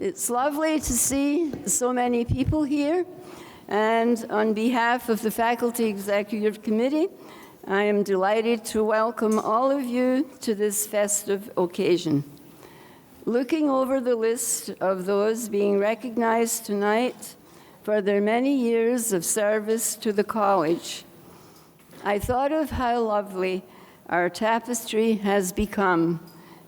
It's lovely to see so many people here, and on behalf of the Faculty Executive Committee, I am delighted to welcome all of you to this festive occasion. Looking over the list of those being recognized tonight for their many years of service to the college, I thought of how lovely our tapestry has become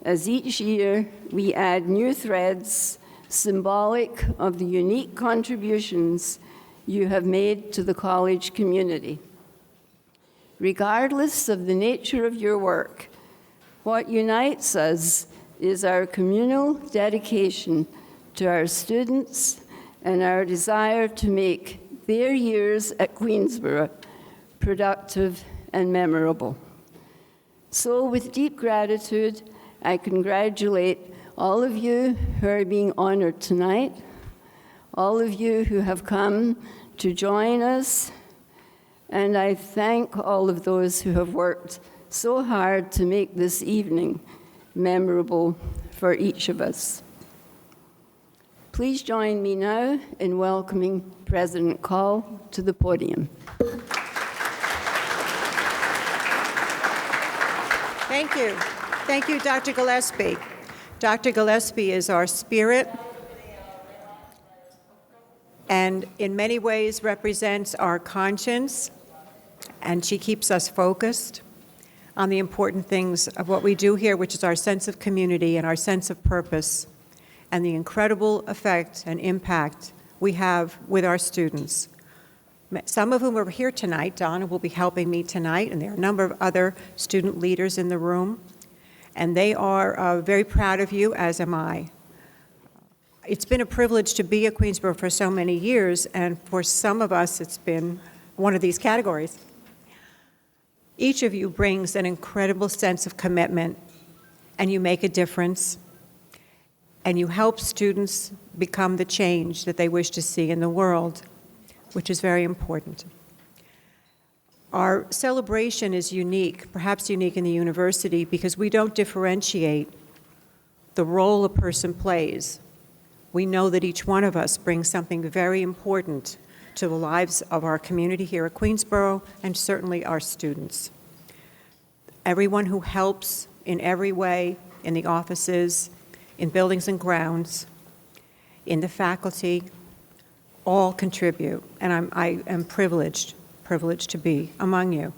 as each year we add new threads symbolic of the unique contributions you have made to the college community. Regardless of the nature of your work, what unites us is our communal dedication to our students and our desire to make their years at Queensborough productive and memorable. So with deep gratitude, I congratulate all of you who are being honored tonight, all of you who have come to join us, and I thank all of those who have worked so hard to make this evening memorable for each of us. Please join me now in welcoming President Call to the podium. Thank you. Thank you, Dr. Gillespie. Dr. Gillespie is our spirit and in many ways represents our conscience, and she keeps us focused on the important things of what we do here, which is our sense of community and our sense of purpose and the incredible effect and impact we have with our students. Some of whom are here tonight. Donna will be helping me tonight, and there are a number of other student leaders in the room, and they are very proud of you, as am I. It's been a privilege to be at Queensborough for so many years, and for some of us, it's been one of these categories. Each of you brings an incredible sense of commitment, and you make a difference, and you help students become the change that they wish to see in the world, which is very important. Our celebration is unique, perhaps unique in the university, because we don't differentiate the role a person plays. We know that each one of us brings something very important to the lives of our community here at Queensborough and certainly our students. Everyone who helps in every way, in the offices, in buildings and grounds, in the faculty, all contribute, and I am privileged to be among you.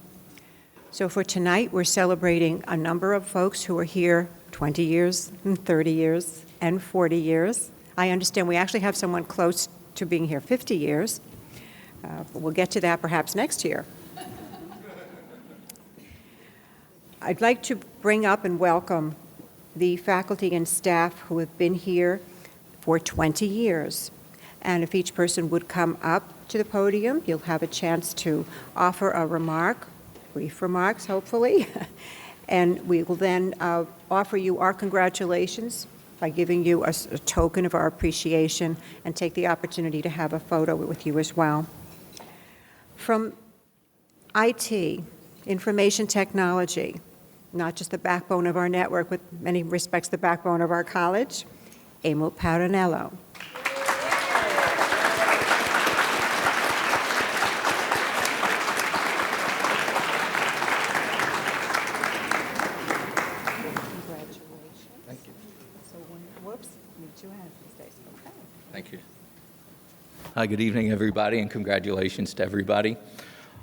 So for tonight, we're celebrating a number of folks who are here 20 years, and 30 years, and 40 years. I understand we actually have someone close to being here 50 years, but we'll get to that perhaps next year. I'd like to bring up and welcome the faculty and staff who have been here for 20 years. And if each person would come up to the podium, you'll have a chance to offer a remark, brief remarks, hopefully. And we will then offer you our congratulations by giving you a token of our appreciation and take the opportunity to have a photo with you as well. From IT, information technology, not just the backbone of our network, but in many respects the backbone of our college, Emil Paranello. Thank you. Hi, good evening, everybody, and congratulations to everybody.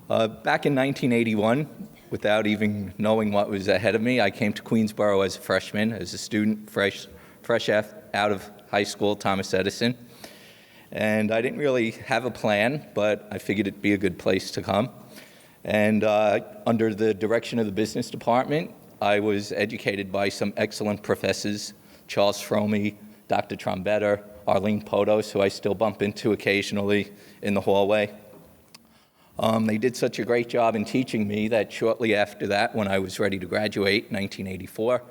Back in 1981, without even knowing what was ahead of me, I came to Queensborough as a freshman, as a student, fresh out of high school, Thomas Edison. And I didn't really have a plan, but I figured it'd be a good place to come. And under the direction of the business department, I was educated by some excellent professors, Charles Fromey, Dr. Trombetta, Arlene Potos, who I still bump into occasionally in the hallway. They did such a great job in teaching me that shortly after that, when I was ready to graduate in 1984,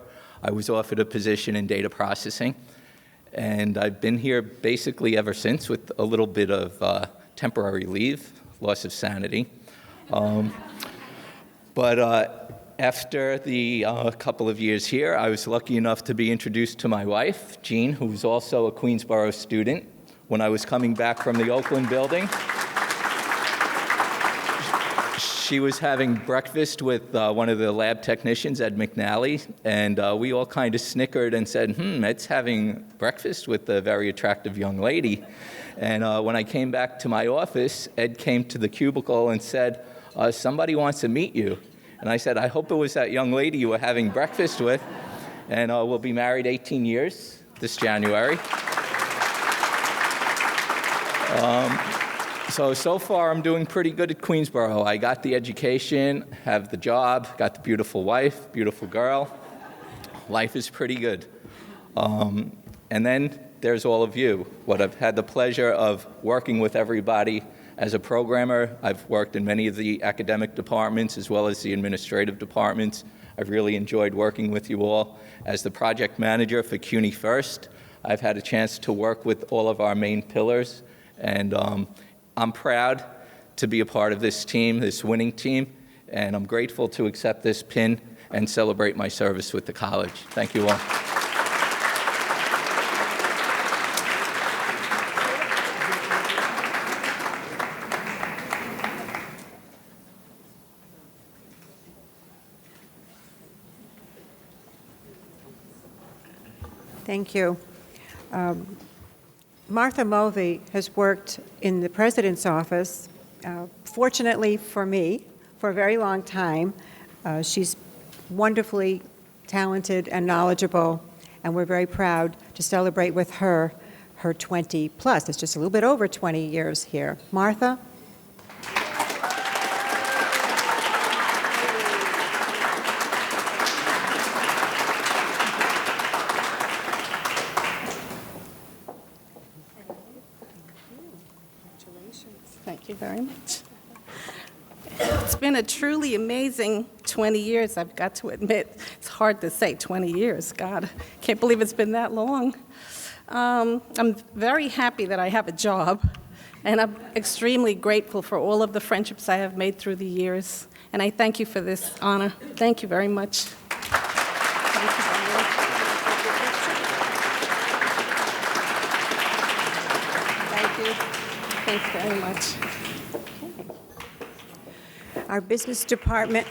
I was offered a position in data processing. And I've been here basically ever since with a little bit of temporary leave, loss of sanity. But After the couple of years here, I was lucky enough to be introduced to my wife, Jean, who's also a Queensborough student, when I was coming back from the Oakland building. She was having breakfast with one of the lab technicians, Ed McNally, and we all kind of snickered and said, Ed's having breakfast with a very attractive young lady. And when I came back to my office, Ed came to the cubicle and said, somebody wants to meet you. And I said, I hope it was that young lady you were having breakfast with. And we'll be married 18 years this January. So far, I'm doing pretty good at Queensborough. I got the education, have the job, got the beautiful wife, beautiful girl. Life is pretty good. And then there's all of you. What I've had the pleasure of working with everybody as a programmer. I've worked in many of the academic departments as well as the administrative departments. I've really enjoyed working with you all. As the project manager for CUNY First, I've had a chance to work with all of our main pillars, and I'm proud to be a part of this team, this winning team, and I'm grateful to accept this pin and celebrate my service with the college. Thank you all. Thank you. Martha Mulvey has worked in the president's office, fortunately for me, for a very long time. She's wonderfully talented and knowledgeable, and we're very proud to celebrate with her 20 plus. It's just a little bit over 20 years here. Martha? Thank you very much. It's been a truly amazing 20 years, I've got to admit. It's hard to say 20 years. God, can't believe it's been that long. I'm very happy that I have a job, and I'm extremely grateful for all of the friendships I have made through the years. And I thank you for this honor. Thank you very much. Thank you. Thanks very much. Our business department,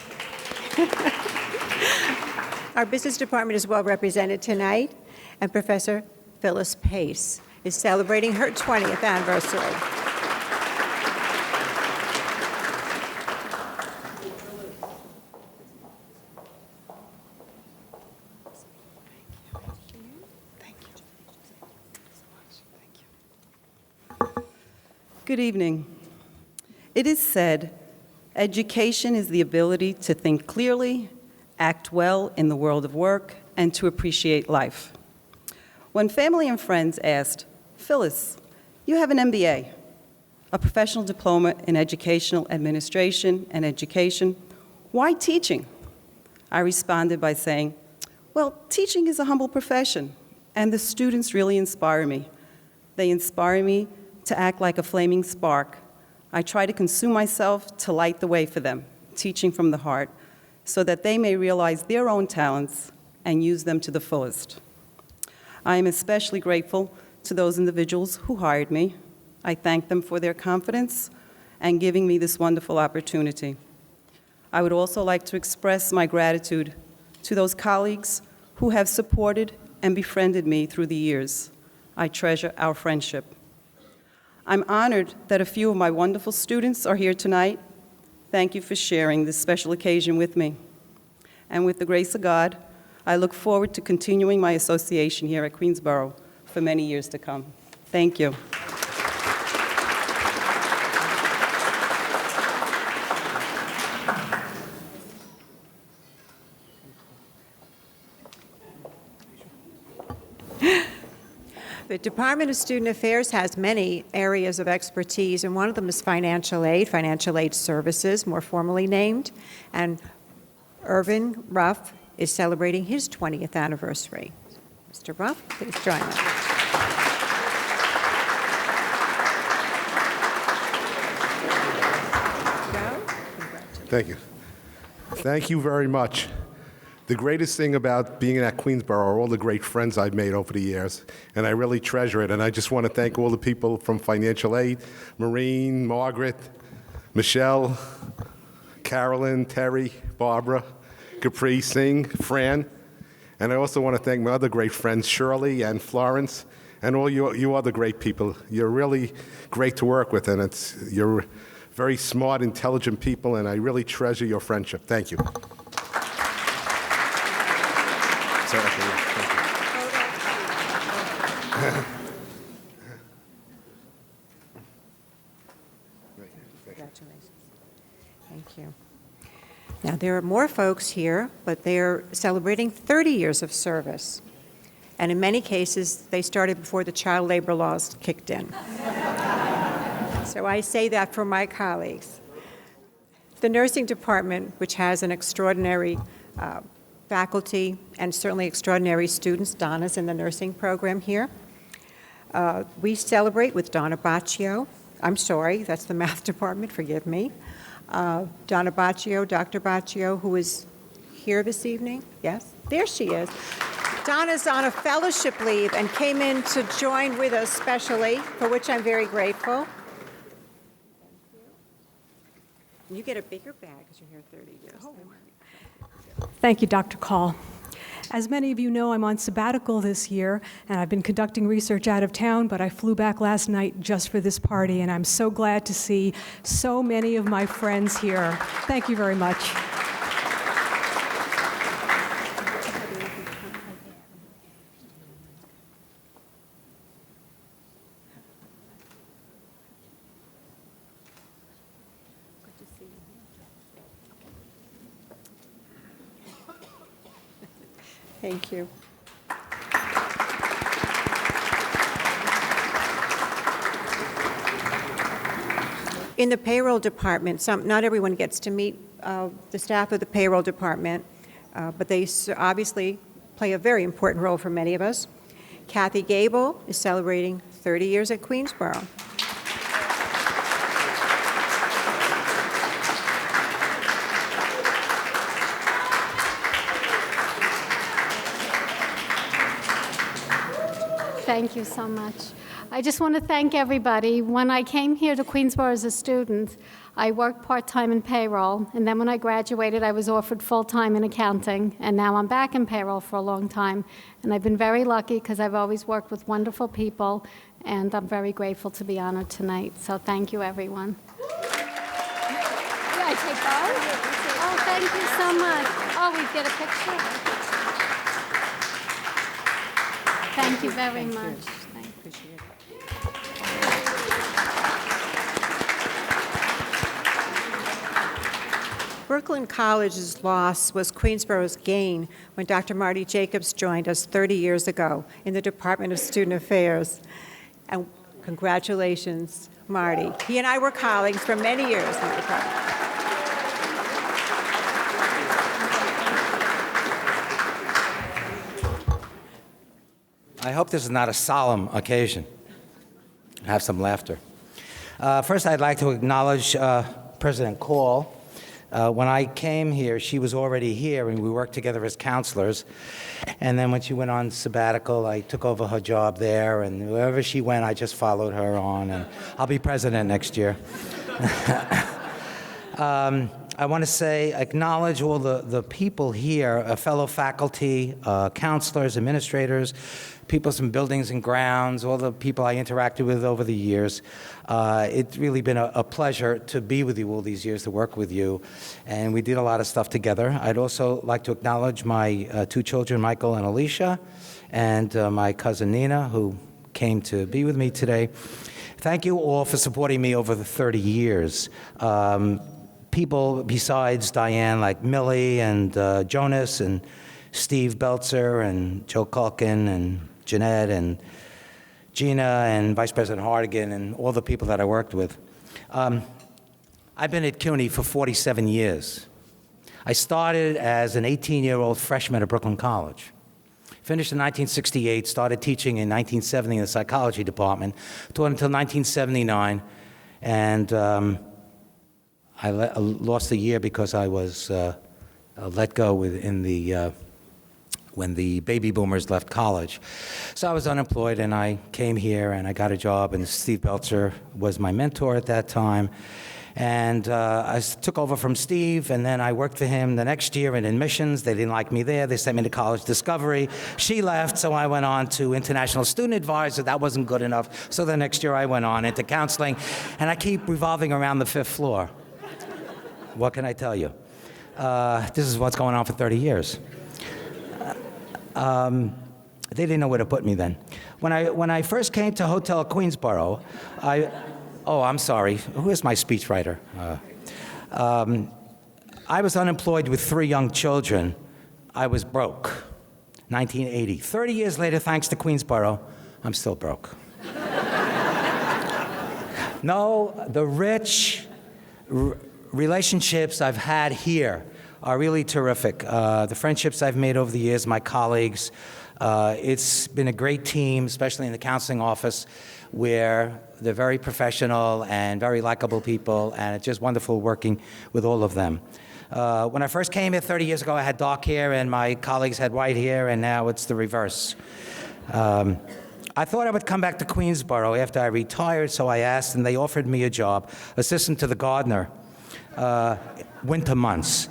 our business department is well represented tonight, and Professor Phyllis Pace is celebrating her 20th anniversary. Good evening. It is said, education is the ability to think clearly, act well in the world of work, and to appreciate life. When family and friends asked, Phyllis, you have an MBA, a professional diploma in educational administration and education, why teaching? I responded by saying, well, teaching is a humble profession, and the students really inspire me. They inspire me to act like a flaming spark. I try to consume myself to light the way for them, teaching from the heart, so that they may realize their own talents and use them to the fullest. I am especially grateful to those individuals who hired me. I thank them for their confidence and giving me this wonderful opportunity. I would also like to express my gratitude to those colleagues who have supported and befriended me through the years. I treasure our friendship. I'm honored that a few of my wonderful students are here tonight. Thank you for sharing this special occasion with me. And with the grace of God, I look forward to continuing my association here at Queensborough for many years to come. Thank you. The Department of Student Affairs has many areas of expertise, and one of them is financial aid services, more formally named. And IRVIN Ruff is celebrating his 20th anniversary. Mr. Ruff, please join us. Thank you. Thank you very much. The greatest thing about being at Queensborough are all the great friends I've made over the years, and I really treasure it. And I just want to thank all the people from financial aid, Maureen, Margaret, Michelle, Carolyn, Terry, Barbara, Capri, Singh, Fran. And I also want to thank my other great friends, Shirley and Florence, and all you other great people. You're really great to work with, and you're very smart, intelligent people, and I really treasure your friendship. Thank you. Congratulations. Thank you. Now, there are more folks here, but they're celebrating 30 years of service. And in many cases, they started before the child labor laws kicked in. So I say that for my colleagues. The nursing department, which has an extraordinary faculty and certainly extraordinary students, Donna's in the nursing program here. We celebrate with Donna BOCCIO. I'm sorry, that's the math department, forgive me. Donna BOCCIO, Dr. BOCCIO, who is here this evening. Yes, there she is. Donna's on a fellowship leave and came in to join with us specially, for which I'm very grateful. And you get a bigger bag because you're here 30 years. Thank you, Dr. Call. As many of you know, I'm on sabbatical this year, and I've been conducting research out of town, but I flew back last night just for this party, and I'm so glad to see so many of my friends here. Thank you very much. Thank you. In the payroll department, not everyone gets to meet the staff of the payroll department, but they obviously play a very important role for many of us. CATHY GABEL is celebrating 30 years at Queensborough. Thank you so much. I just want to thank everybody. When I came here to Queensborough as a student, I worked part-time in payroll, and then when I graduated, I was offered full-time in accounting, and now I'm back in payroll for a long time. And I've been very lucky because I've always worked with wonderful people, and I'm very grateful to be honored tonight. So thank you, everyone. Yeah, I take those? Oh, thank you so much. Oh, we get a picture? Thank you very much. Appreciate it. Brooklyn College's loss was Queensborough's gain when Dr. Marty Jacobs joined us 30 years ago in the Department of Student Affairs. And congratulations, Marty. He and I were colleagues for many years in the department. I hope this is not a solemn occasion. Have some laughter. First, I'd like to acknowledge President Call. When I came here, she was already here, and we worked together as counselors. And then when she went on sabbatical, I took over her job there, and wherever she went, I just followed her on, and I'll be president next year. I want to acknowledge all the people here, fellow faculty, counselors, administrators, people from buildings and grounds, all the people I interacted with over the years. It's really been a pleasure to be with you all these years, to work with you, and we did a lot of stuff together. I'd also like to acknowledge my two children, Michael and Alicia, and my cousin Nina, who came to be with me today. Thank you all for supporting me over the 30 years. People besides Diane, like Millie and Jonas and Steve Belzer and Joe Culkin and Jeanette and Gina and Vice President Hardigan and all the people that I worked with. I've been at CUNY for 47 years. I started as an 18-year-old freshman at Brooklyn College. Finished in 1968, started teaching in 1970 in the psychology department, taught until 1979, and I lost a year because I was let go when the baby boomers left college. So I was unemployed, and I came here, and I got a job, and Steve Belcher was my mentor at that time. And I took over from Steve, and then I worked for him the next year in admissions. They didn't like me there. They sent me to College Discovery. She left, so I went on to International Student Advisor. That wasn't good enough. So the next year I went on into counseling, and I keep revolving around the 5th floor. What can I tell you? This is what's going on for 30 years. They didn't know where to put me then. When I first came to Hotel Queensborough, I'm sorry. Who is my speechwriter? I was unemployed with 3 young children. I was broke. 1980. 30 years later, thanks to Queensborough, I'm still broke. No, the rich relationships I've had here are really terrific. The friendships I've made over the years, my colleagues, it's been a great team, especially in the counseling office, where they're very professional and very likable people, and it's just wonderful working with all of them. When I first came here 30 years ago, I had dark hair, and my colleagues had white hair, and now it's the reverse. I thought I would come back to Queensborough after I retired, so I asked, and they offered me a job, assistant to the gardener, winter months,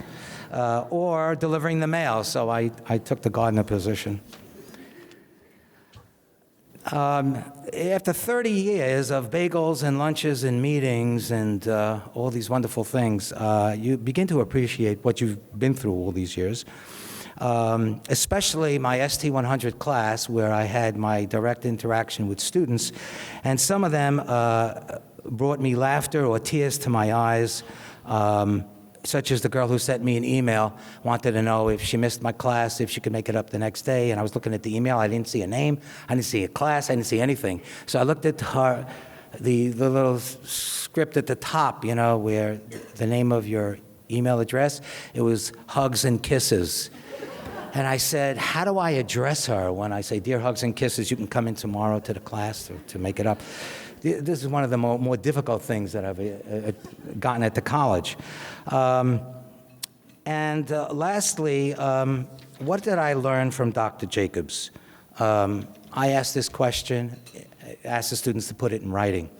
or delivering the mail, so I took the gardener position. After 30 years of bagels and lunches and meetings and all these wonderful things, you begin to appreciate what you've been through all these years, especially my ST100 class, where I had my direct interaction with students, and some of them brought me laughter or tears to my eyes, such as the girl who sent me an email, wanted to know if she missed my class, if she could make it up the next day. And I was looking at the email. I didn't see a name. I didn't see a class. I didn't see anything. So I looked at her, the little script at the top, you know, where the name of your email address. It was Hugs and Kisses. And I said, how do I address her when I say, dear Hugs and Kisses, you can come in tomorrow to the class to make it up. This is one of the more difficult things that I've gotten at the college. Lastly, what did I learn from Dr. Jacobs? I asked this question, asked the students to put it in writing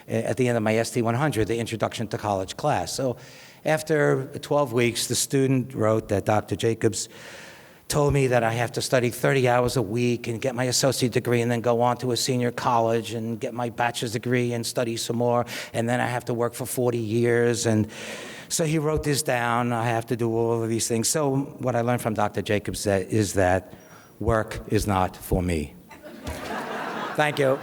at the end of my ST100, the Introduction to College class. So after 12 weeks, the student wrote that Dr. Jacobs told me that I have to study 30 hours a week and get my associate degree and then go on to a senior college and get my bachelor's degree and study some more, and then I have to work for 40 years. And so he wrote this down. I have to do all of these things. So what I learned from Dr. Jacobs is that work is not for me. Thank you.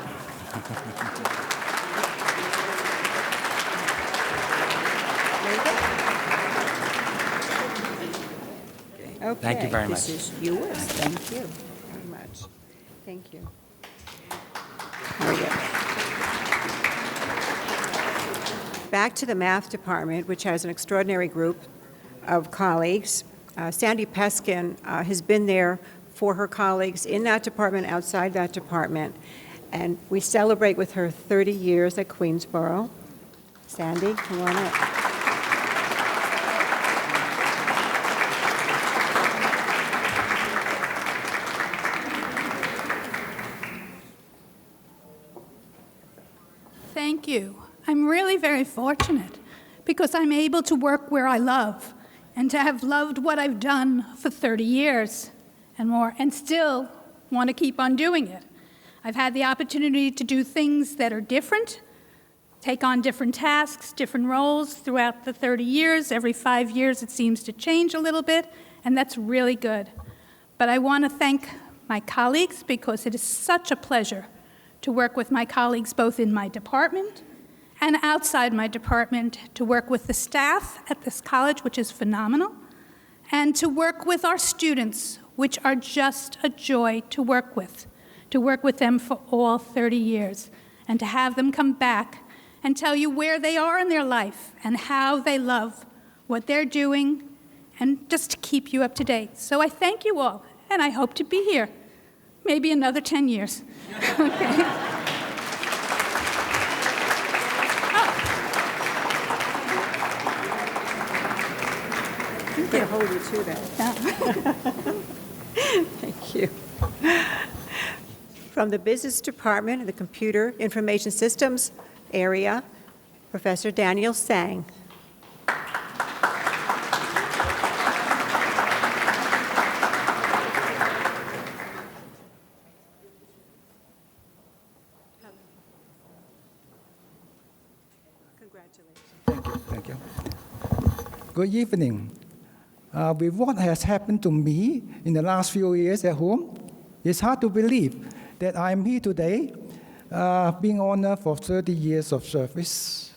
Okay, Thank you very much. This is yours. Thank you very much. Thank you. There we go. Back to the math department, which has an extraordinary group of colleagues. Sandy Peskin has been there for her colleagues in that department, outside that department, and we celebrate with her 30 years at Queensborough. Sandy, come on up. Thank you. I'm really very fortunate because I'm able to work where I love and to have loved what I've done for 30 years and more and still want to keep on doing it. I've had the opportunity to do things that are different, take on different tasks, different roles throughout the 30 years. Every 5 years it seems to change a little bit, and that's really good. But I want to thank my colleagues because it is such a pleasure to work with my colleagues both in my department and outside my department, to work with the staff at this college, which is phenomenal, and to work with our students, which are just a joy to work with them for all 30 years, and to have them come back and tell you where they are in their life and how they love what they're doing, and just to keep you up to date. So I thank you all, and I hope to be here, maybe another 10 years. Okay. I'm going to hold you to that. Thank you. From the Business Department and the Computer Information Systems area, Professor Daniel TSANG. Thank you. Good evening. With what has happened to me in the last few years at home, it's hard to believe that I'm here today, being honored for 30 years of service.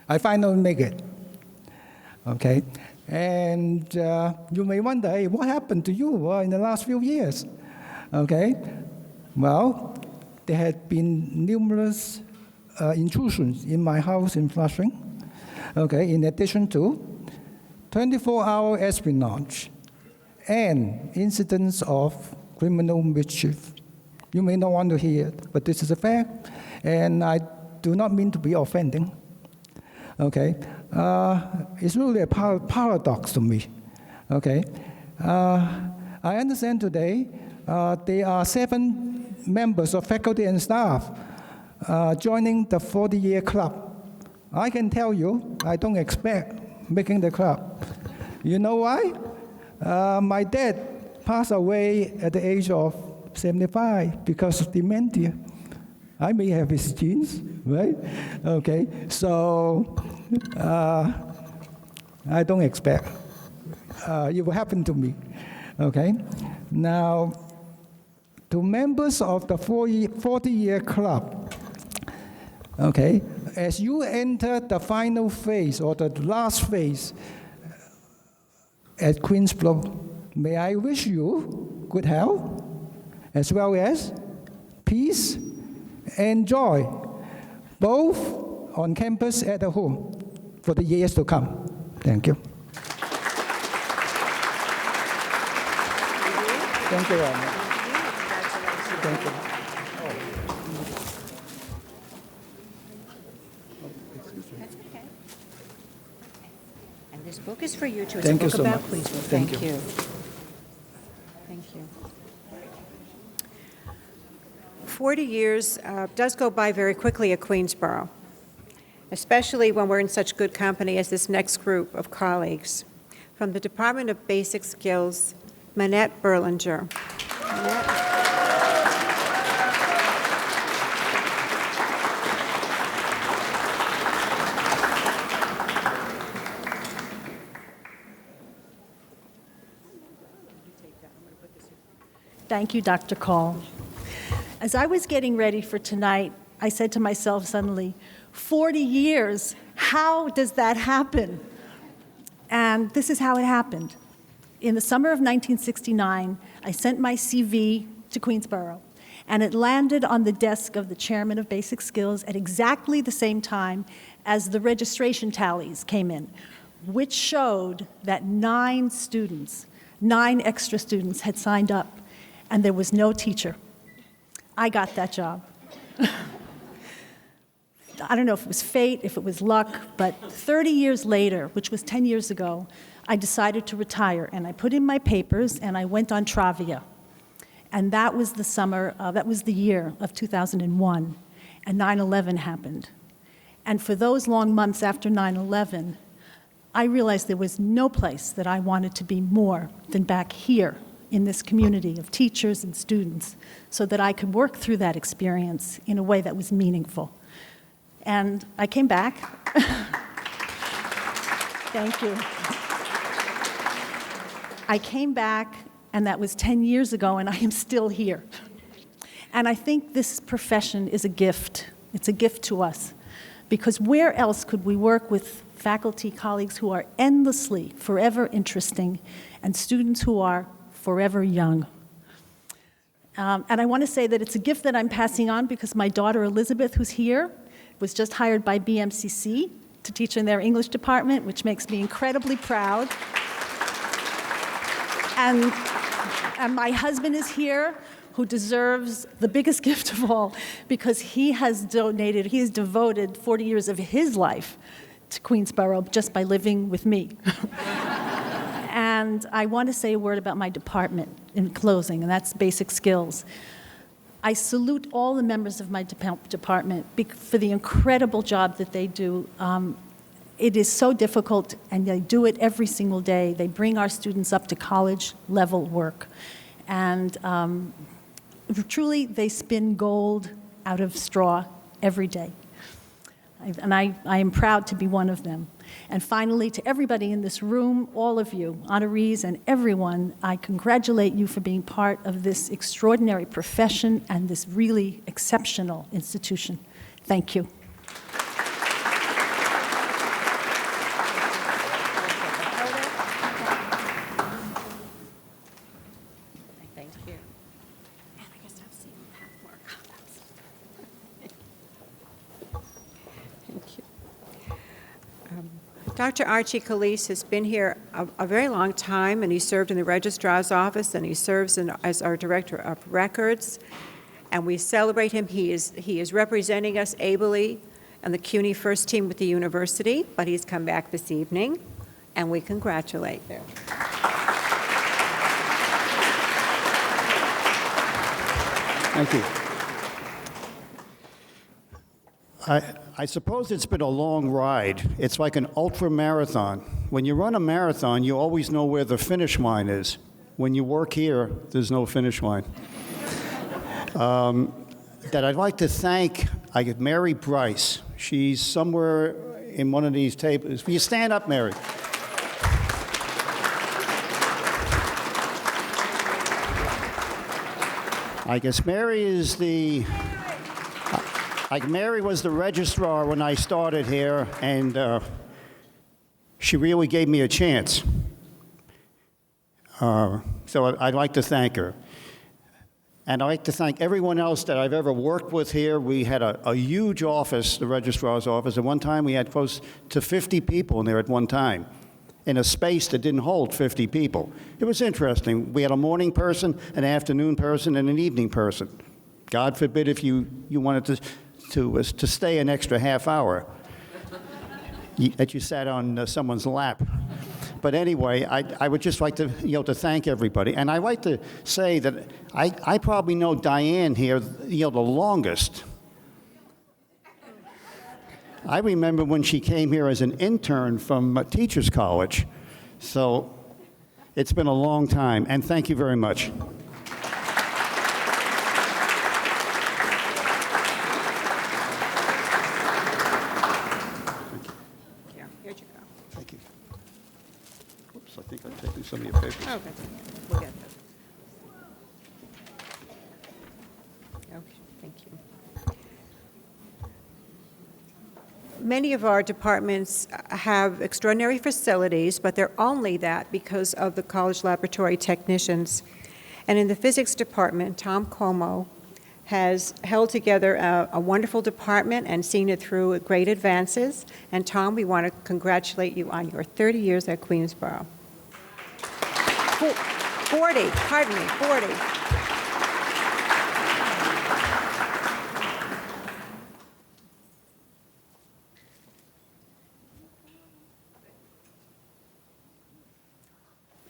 I finally make it. Okay? And you may wonder, hey, what happened to you in the last few years? Okay? Well, there had been numerous intrusions in my house in Flushing. Okay, in addition to 24-hour espionage and incidents of criminal mischief. You may not want to hear it, but this is a fact, and I do not mean to be offending. Okay, it's really a paradox to me. Okay, I understand today there are 7 members of faculty and staff joining the 40-year club. I can tell you, I don't expect making the club. You know why? My dad passed away at the age of 75 because of dementia. I may have his genes, right? Okay, so I don't expect it will happen to me. Okay, now to members of the 40-year club. Okay, as you enter the final phase or the last phase at Queensborough, may I wish you good health, as well as peace and joy, both on campus and at home, for the years to come. Thank you. Thank you very much. Thank you. This book is for you too. Thank you It's a so book about much. Queensborough. Thank Thank you. you. Thank you. 40 years does go by very quickly at Queensborough, especially when we're in such good company as this next group of colleagues. From the Department of Basic Skills, Manette Berlinger. Manette. Thank you, Dr. Call. As I was getting ready for tonight, I said to myself suddenly, 40 years, how does that happen? And this is how it happened. In the summer of 1969, I sent my CV to Queensborough, and it landed on the desk of the chairman of Basic Skills at exactly the same time as the registration tallies came in, which showed that 9 extra students had signed up, and there was no teacher. I got that job. I don't know if it was fate, if it was luck, but 30 years later, which was 10 years ago, I decided to retire, and I put in my papers, and I went on Travia. And that was the year of 2001, and 9/11 happened. And for those long months after 9/11, I realized there was no place that I wanted to be more than back here in this community of teachers and students, so that I could work through that experience in a way that was meaningful. And I came back. Thank you. I came back, and that was 10 years ago, and I am still here. And I think this profession is a gift. It's a gift to us, because where else could we work with faculty colleagues who are endlessly, forever interesting, and students who are forever young. And I want to say that it's a gift that I'm passing on because my daughter Elizabeth, who's here, was just hired by BMCC to teach in their English department, which makes me incredibly proud. And my husband is here, who deserves the biggest gift of all, because he has devoted 40 years of his life to Queensborough just by living with me. And I want to say a word about my department in closing, and that's basic skills. I salute all the members of my department for the incredible job that they do. It is so difficult, and they do it every single day. They bring our students up to college-level work. And truly, they spin gold out of straw every day. And I am proud to be one of them. And finally, to everybody in this room, all of you, honorees and everyone, I congratulate you for being part of this extraordinary profession and this really exceptional institution. Thank you. Thank you. Dr. Archie CALISE has been here a very long time, and he served in the registrar's office, and he serves as our director of records. And we celebrate him. He is representing us ably on the CUNY first team with the university, but he's come back this evening, and we congratulate him. Thank you. I suppose it's been a long ride. It's like an ultra marathon. When you run a marathon, you always know where the finish line is. When you work here, there's no finish line. That I'd like to thank Mary Bryce. She's somewhere in one of these tables. Will you stand up, Mary? I guess Mary is Mary was the registrar when I started here, and she really gave me a chance. So I'd like to thank her. And I'd like to thank everyone else that I've ever worked with here. We had a huge office, the registrar's office. At one time, we had close to 50 people in there at one time, in a space that didn't hold 50 people. It was interesting. We had a morning person, an afternoon person, and an evening person. God forbid if you wanted to stay an extra half hour, that you sat on someone's lap. But anyway, I would just like to, to thank everybody. And I'd like to say that I probably know Diane here, the longest. I remember when she came here as an intern from Teachers College. So it's been a long time, and thank you very much. I think I've taken some of your papers. Oh, okay. We'll get those. Okay, thank you. Many of our departments have extraordinary facilities, but they're only that because of the college laboratory technicians. And in the physics department, Tom Como has held together a wonderful department and seen it through great advances. And Tom, we want to congratulate you on your 30 years at Queensborough. 40, pardon me, 40.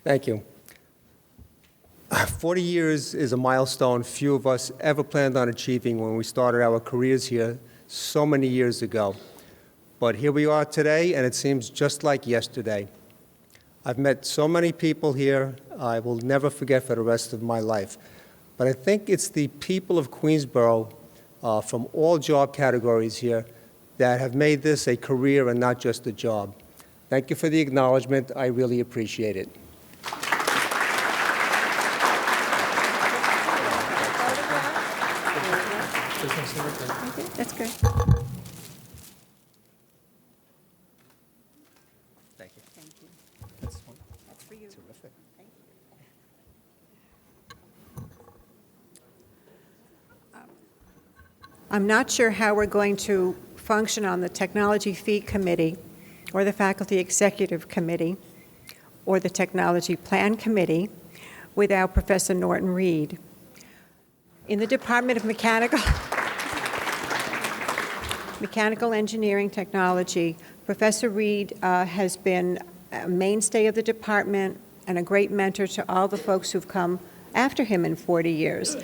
Thank you. 40 years is a milestone few of us ever planned on achieving when we started our careers here so many years ago. But here we are today, and it seems just like yesterday. I've met so many people here I will never forget for the rest of my life. But I think it's the people of Queensborough from all job categories here that have made this a career and not just a job. Thank you for the acknowledgement. I really appreciate it. That's good. Thank you. Thank you. That's for you. Terrific. Thank you. I'm not sure how we're going to function on the Technology Fee Committee or the Faculty Executive Committee or the Technology Plan Committee without Professor Norton Reed. In the Department of Mechanical Engineering Technology, Professor Reed has been a mainstay of the department, and a great mentor to all the folks who've come after him in 40 years.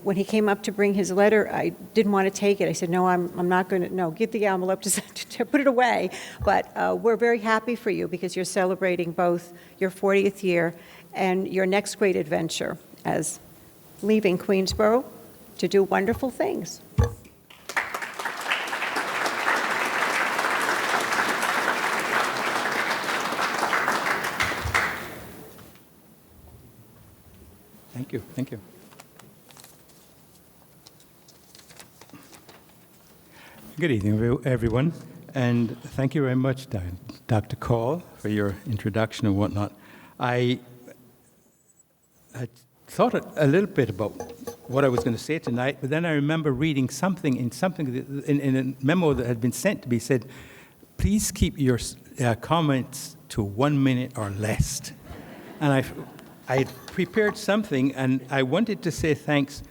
When he came up to bring his letter, I didn't want to take it. I said, no, I'm not going to, no, give the envelope to put it away. But we're very happy for you because you're celebrating both your 40th year and your next great adventure as leaving Queensborough to do wonderful things. Thank you. Thank you. Good evening, everyone, and thank you very much, Dr. Call, for your introduction and whatnot. I thought a little bit about what I was going to say tonight, but then I remember reading something in a memo that had been sent to me, said, please keep your comments to 1 minute or less. And I prepared something, and I wanted to say thanks,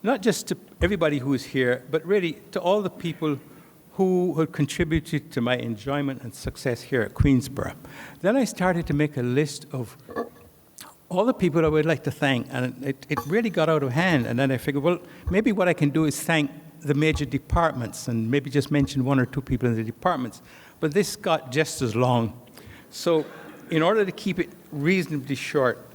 not just to everybody who is here, but really to all the people who had contributed to my enjoyment and success here at Queensborough. Then I started to make a list of all the people I would like to thank, and it really got out of hand. And then I figured, well, maybe what I can do is thank the major departments and maybe just mention 1 or 2 people in the departments. But this got just as long. So in order to keep it reasonably short,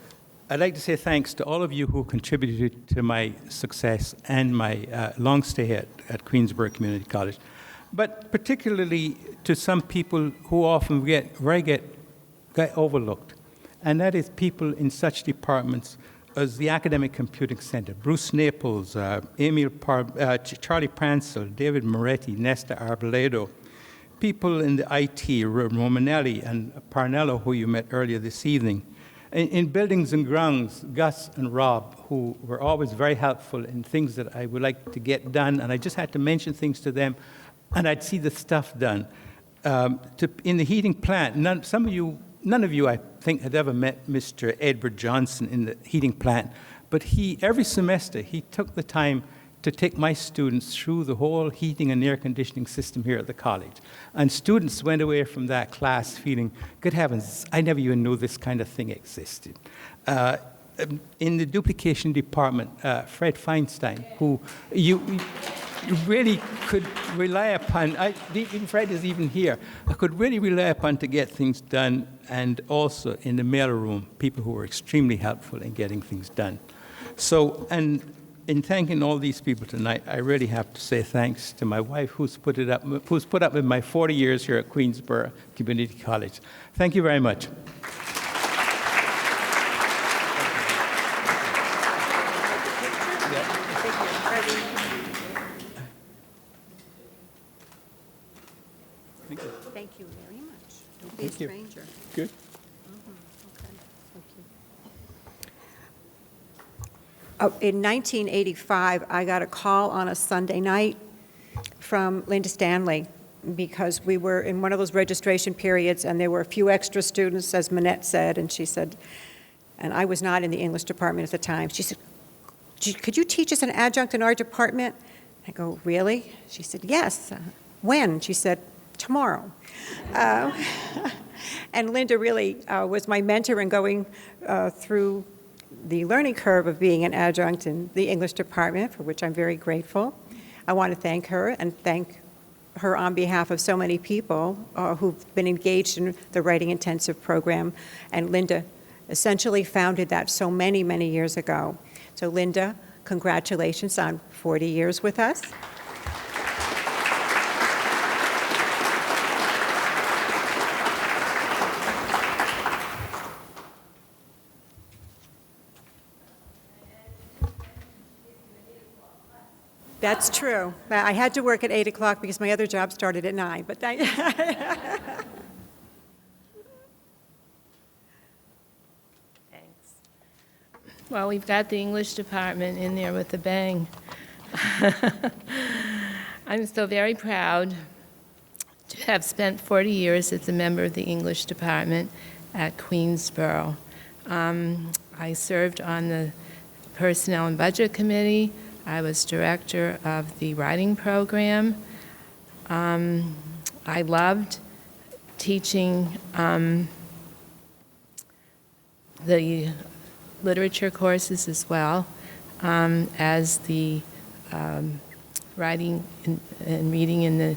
I'd like to say thanks to all of you who contributed to my success and my long stay at Queensborough Community College, but particularly to some people who often get overlooked, and that is people in such departments as the Academic Computing Center, Bruce Naples, Charlie Pransel, David Moretti, Nesta Arboledo, people in the IT, Romanelli and Parnello, who you met earlier this evening. In buildings and grounds, Gus and Rob, who were always very helpful in things that I would like to get done, and I just had to mention things to them, and I'd see the stuff done. In the heating plant, none of you, I think, had ever met Mr. Edward Johnson in the heating plant, but every semester, he took the time to take my students through the whole heating and air conditioning system here at the college. And students went away from that class feeling, good heavens, I never even knew this kind of thing existed. In the duplication department, Fred Feinstein, who you really could rely upon, even Fred is even here, I could really rely upon to get things done, and also in the mailroom, people who were extremely helpful in getting things done. So, and in thanking all these people tonight, I really have to say thanks to my wife, who's put up with my 40 years here at Queensborough Community College. Thank you very much. Thank you very much. Don't be a stranger. Good. In 1985, I got a call on a Sunday night from Linda Stanley because we were in one of those registration periods and there were a few extra students, as Manette said, and she said, and I was not in the English department at the time. She said, could you teach us an adjunct in our department? I go, really? She said, yes. When? She said, tomorrow. And Linda really was my mentor in going through the learning curve of being an adjunct in the English department, for which I'm very grateful. I want to thank her and thank her on behalf of so many people who've been engaged in the writing intensive program. And Linda essentially founded that so many, many years ago. So Linda, congratulations on 40 years with us. That's true. I had to work at 8 o'clock because my other job started at 9, but Thanks. Well, we've got the English department in there with a bang. I'm still very proud to have spent 40 years as a member of the English department at Queensborough. I served on the Personnel and Budget Committee. I was director of the writing program. I loved teaching the literature courses as well as the writing and reading in the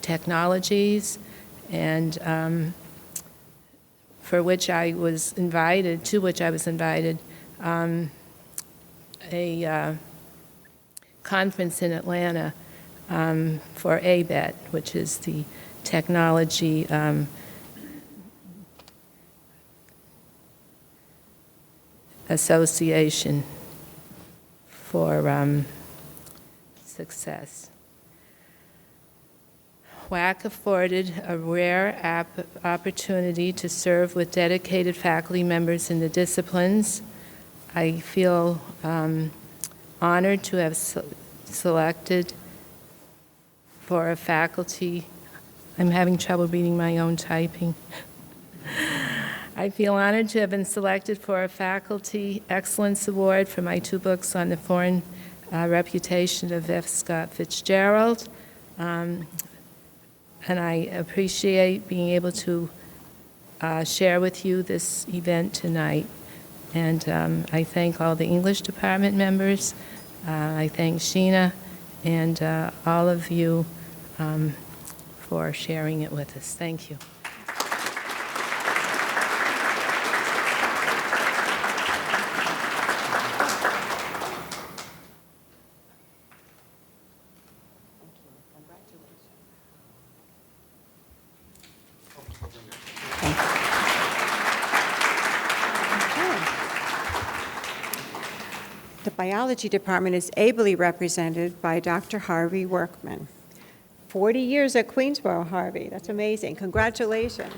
technologies, and to which I was invited, a conference in Atlanta for ABET, which is the technology association for success. WAC afforded a rare opportunity to serve with dedicated faculty members in the disciplines. I feel honored to have selected for a faculty. I'm having trouble reading my own typing. I feel honored to have been selected for a Faculty Excellence Award for my 2 books on the foreign reputation of F. Scott Fitzgerald. And I appreciate being able to share with you this event tonight. And I thank all the English department members. I thank Sheena and all of you for sharing it with us. Thank you. The biology department is ably represented by Dr. Harvey Workman. 40 years at Queensborough, Harvey. That's amazing. Congratulations.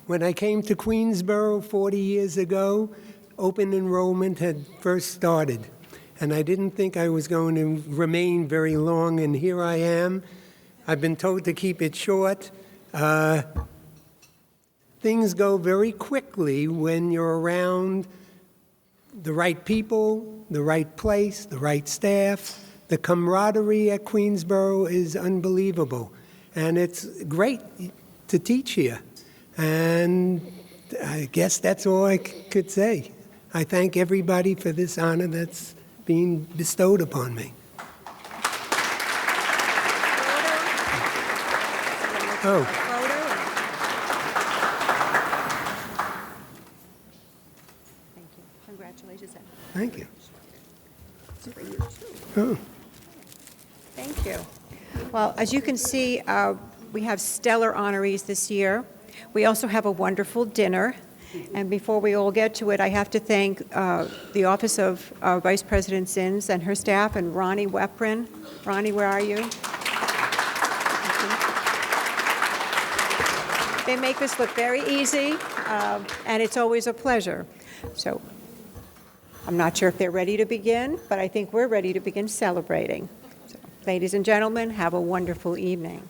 When I came to Queensborough 40 years ago, open enrollment had first started, and I didn't think I was going to remain very long, and here I am. I've been told to keep it short. Things go very quickly when you're around the right people, the right place, the right staff. The camaraderie at Queensborough is unbelievable, and it's great to teach here. And I guess that's all I could say. I thank everybody for this honor that's being bestowed upon me. Oh. Thank you. Congratulations. Thank you. Oh. Thank you. Well, as you can see, we have stellar honorees this year. We also have a wonderful dinner. And before we all get to it, I have to thank the Office of Vice President Zins and her staff, and Ronnie Weprin. Ronnie, where are you? They make this look very easy, and it's always a pleasure. So I'm not sure if they're ready to begin, but I think we're ready to begin celebrating. So, ladies and gentlemen, have a wonderful evening.